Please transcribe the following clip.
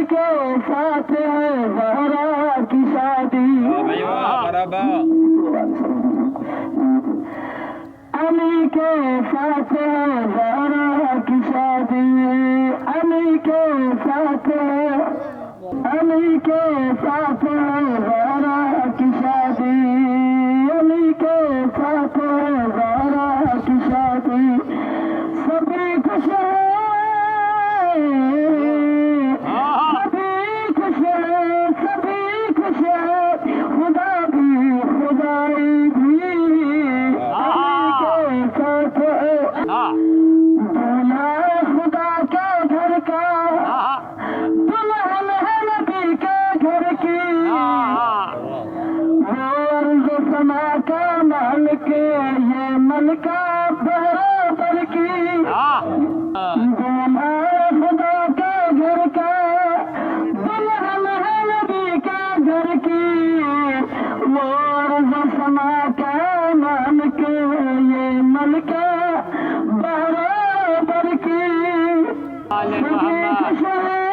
के साथ है ज़हरा की शादी। अली के साथ है ज़हरा की शादी। अली के साथ है, अली के साथ है ज़हरा की शादी। अली के साथ है ज़हरा की शादी। सभी खुश हैं, सभी खुश हैं, सभी खुश हैं, खुदा भी खुदाई भी। अली के साथ है दूल्हा खुदा के घर का, दुल्हन है नबी के घर की। वो अर्ज़ समा का मालिक, ये मलका बराबर की। दूल्हा खुदा के घर का, दुल्हन है नबी के घर की। वो अर्ज़ समा का मालिक, ये मलका बराबर की। सभी खुश हैं,